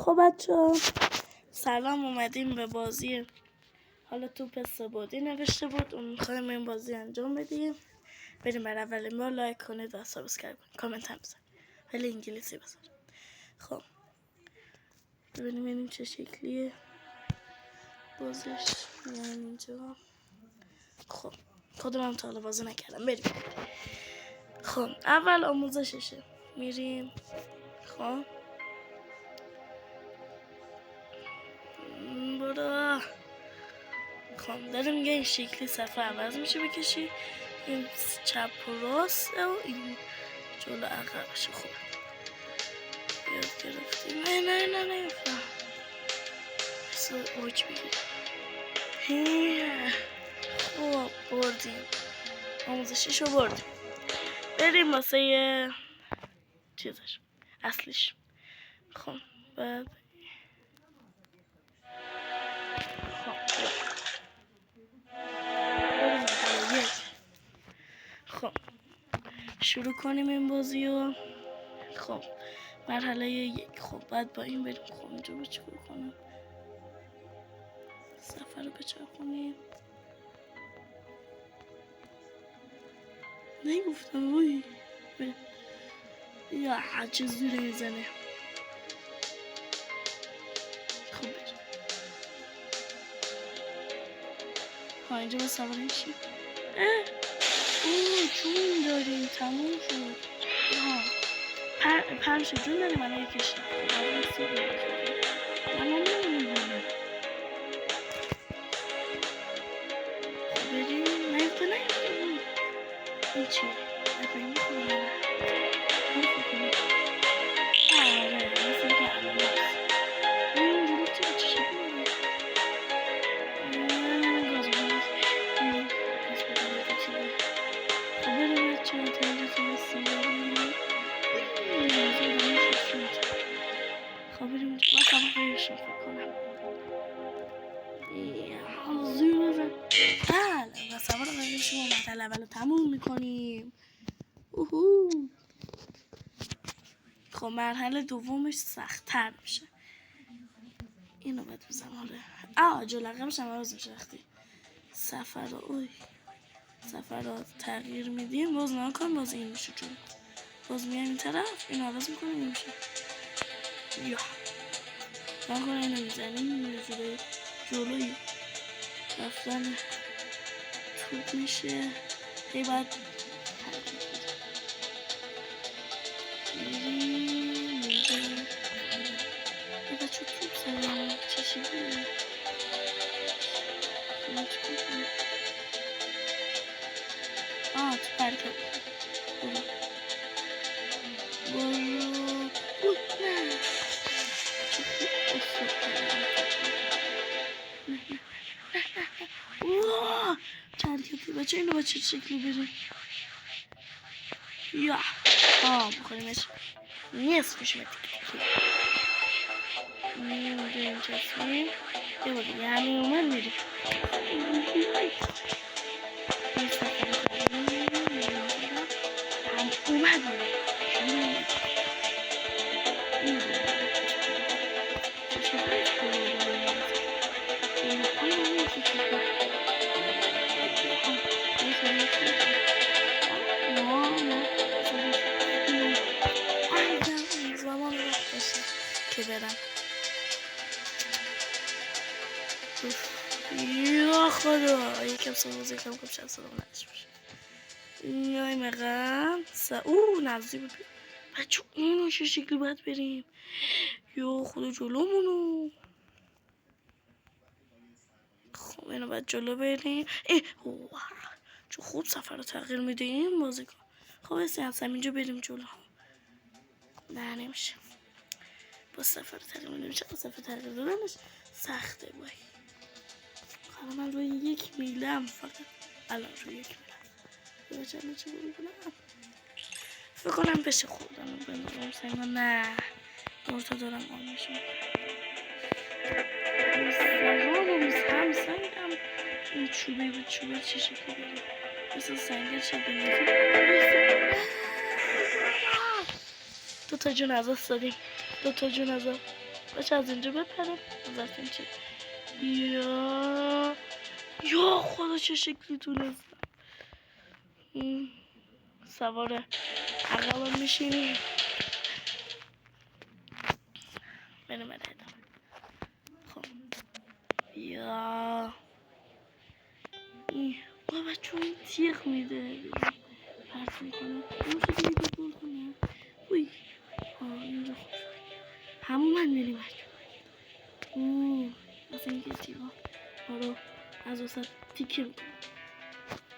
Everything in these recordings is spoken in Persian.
خب بچه‌ها سلام، اومدیم به بازی. حالا توپ سه‌بعدی نوشته بود، اون می‌خوایم این بازی انجام بدیم. بریم برای اولین بار لایک کنید و سابسکرایب کنید، کامنت هم بزنید، ولی انگلیسی بزنید. خب ببینیم چه شکلیه بازیش. میایم اینجا. خب خودم تا حالا بازی نکردم. بریم. خب اول آموزششه، میریم. خب برو. خب داریم میگه این شکلی صفحه عوض میشه، بکشی این چپ و راست و این جلو عقبشه. خوب یاد گرفتیم. نه بسه اوج بگیریم. خب بردیم، آموزشیشو بردیم. بریم واسه چیزش اصلیش. خب بعد خب شروع کنیم این بازی رو. خب مرحله 1. خب بعد با این بریم. خب اینجا رو چیکار کنم؟ سفر رو بچرخونیم. نگفتم وای یا چه زوری میزنه. خب بریم. ها اینجا با سواریم شیم. جون داریم، تموم شد. پنج جون داریم. من یکیش بریم. نیفته این چیه؟ نکنیم میخونیم آره مثل که علاس. این جلو چه شکلی گاز بگیریم. خب بریم بچه ها تا اینجا تونستیم بریم. خب بریم بس هم خیلیشون فکر کنم زیر بزن. بله بس هم رو خیلیشون مرحله اول رو تموم میکنیم. خب مرحله دومش سخت‌تر میشه. اینو باید بزنم. آره جلو عقبش هم عوض میشه. وقتی سفر رو تغییر میدیم باز نکن، باز این میشه جلو. باز میایم این طرف، اینو عوض میکنیم، این میشه یا نکن. اینو میزنیم جلوی رفتن توپ میشه. هی باید میریم اینجا. یه بچه توپ زنیم چه شکلیه. تو پرکب بچه اینو با چه شکلی بریم یا بخوریمش نصفش میریم چسبیم. یه با دیگه همین اومد میریم. که برم یا خدا یکم سوز یکم کم شد صدام نداشت باشه. میایم اقام نزدی ببین بچه اینو چه شکلی باید بریم. یا خدا جلومونو. خب اینو باید جلو بریم. چه خوب سفر رو تغییر میدیم بازی کن. خب از همینجا بریم جلو. نه نمیشه با سفر تغییر نمیشه. با سفر تغییر دادنش سخته بایی. حالا من روی 1 میلم فقط. الان روی 1 میلم چه بکنم. فکر کنم بشه خودم بندازم سنگا. نه مرتا دارم آمشم هم سنگم. این چوبه به چوبه چه شکلی بریم مثل سنگه چه بندازیم. 2 تا جون از دست دادیم. 2 تا جون از بچه از اینجا بپرم از این چه یا خدا چه شکلی تونستم سوار عقبم میشینیم بریم ادامه. خب یا بچه این تیغ میده پرت میکنه نمیشه دیگه بگل کنه اوی اینجا خوب شد همون من میریم بچه اصلا اینکه تیغا ما رو از وسط تیکه میکنه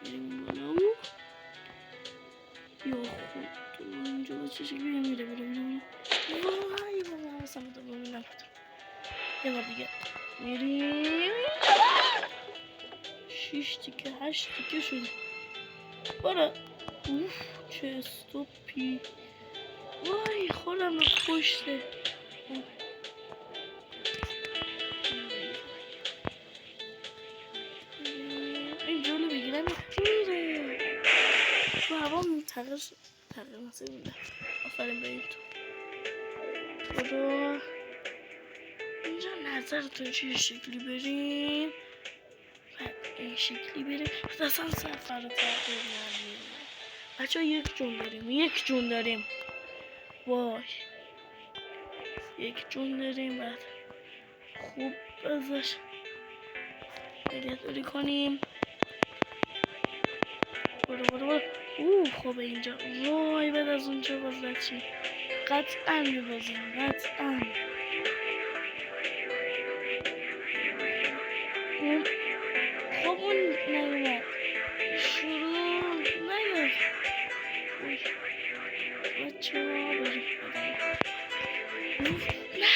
بریم بالا یا خود اینجا چه شکلی میره وای بابا حواسم رو ببینم یه بار دیگه میریم 6 تیکه 8 تیکه شده برو چه استوپی وای خودم رو پشته این جلو بگیرم میره تو هوا تغییر نسید میده آفرین به این تو برو اینجا نظرتون چه شکلی بریم بعد این شکلی بریم اصلا سفر رو تغییر نمیدیم بچه ها یک جون داریم وای یک جون داریم بعد خوب ازش نگهداری کنیم برو خوبه اینجا وای بعد از اونجا باز چی قطعا میبازیم قطعا خب اون نمیمد شروع نیاد بچه ها بریم نه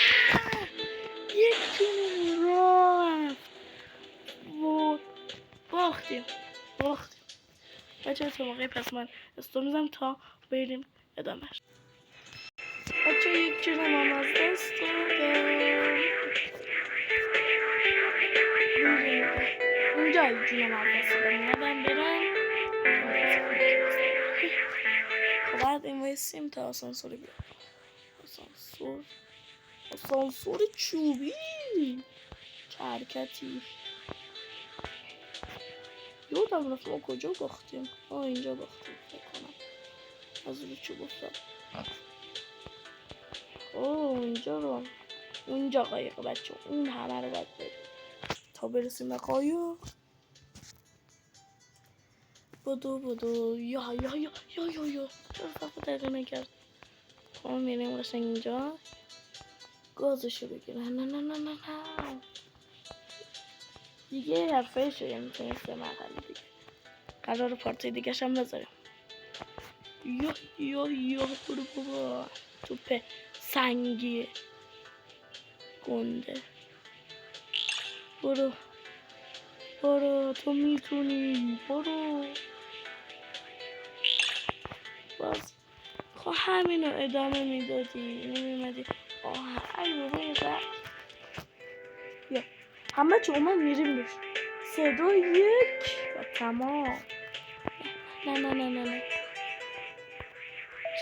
یک جون رفت باختیم بچه تا موقعی پس من استو میزم تا بریم ادامهش بچه یک جون هم از دست دادم اونجا یک جون هم از دست دادم برم خب بعد این وایسیم تا آسانسور بیاد آسانسور چوبی چه حرکتی یادم رفت ما کجا باختیم اینجا باختیم فکر کنم از روی چوب افتاد اونجا قایق بچه اون همه رو باید بریم تا برسیم به قایق بدو یا چرا صفحه دقیقه نکرد ما میریم قشنگ اینجا گازشو بگیره نه دیگه حرفه شده میتونیم 3 مرحله دیگه قرار پارتی دیگه شم بذاریم یا برو بابا توپ سنگیه گنده برو تو میتونی برو باز خب همینو ادامه میدادی نمیمدی ای بابا اینقدر یا همه چه اومد میریم روش 3 2 1 و تمام نه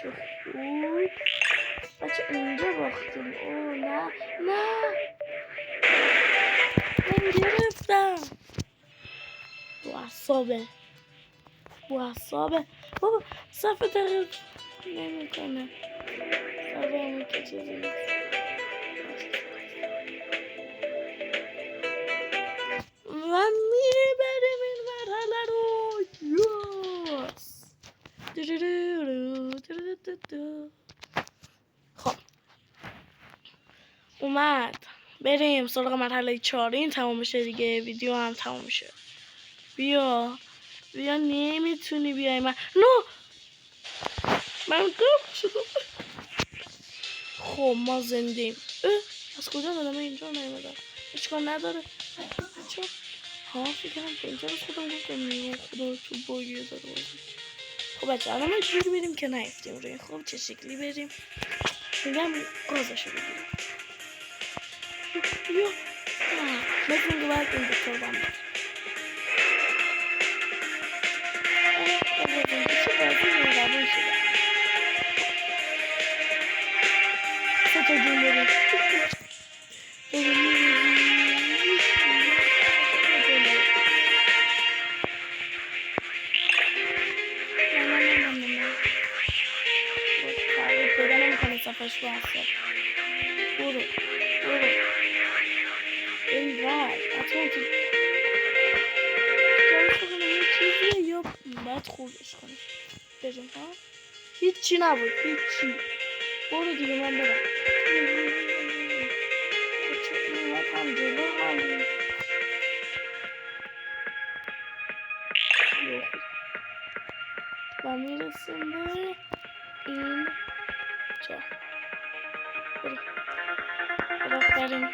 چه خوب بچه اینجا باختیم نه من گرفتم با اعصابه بابا صفحه تغییر نمی کنه صفحه همون که چیزی نیست و میبریم این مرحله رو خب اومد بریم سراغ مرحله 4 این تمام میشه دیگه ویدیو هم تمام میشه بیا نمیتونی بیای من غرق شدم خب ما زندیم از کجا آمدم اینجا نیومدم اشکال نداره بچه فکرم که اینجا رو خودم گفتم خدا تو باگیه داره بازی خب بچه الان ما جوری بریم که نیفتیم روی خب چه شکلی بریم میگم گازشو بگیریم یا مثل اینکه باید این دکتر بام بود سه تا جون بریم پیدا نمیکنه صفحش واسه برو ای وای حتما تو جایش بکنم یه چیزیه یا باید خوبش کنم بجم ها هیچی نبود هیچی برو دیگه من برم هم جلو هم و میرسیم به این جا برو بریم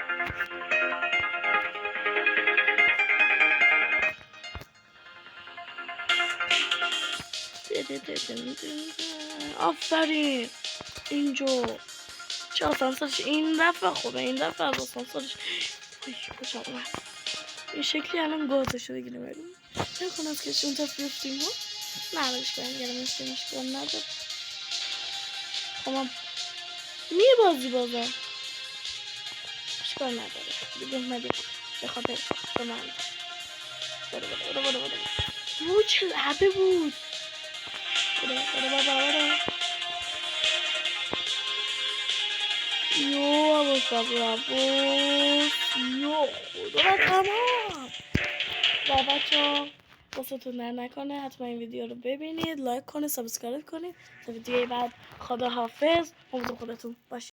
آفرین اینجا چه آسانسورش این دفعه خوبه این دفعه از آسانسورش خوشم اومد این شکلی الان گازه شده گیره بریم نکنم از کسی اون طرف بیفتیم ها نرش کنیم گرمشتیمش کنم نداره خب میبازی بازم اشکال نداره دیگه اومدیم به خاطر شما برو چه لعبه بود برو بابا یو عباس یو خدا تمام و بچه ها دستتون در نکنه حتما این ویدیو رو ببینید لایک کنید سابسکرایب کنید تا ویدیوی بعد خدا حافظ مواظب خودتون باشید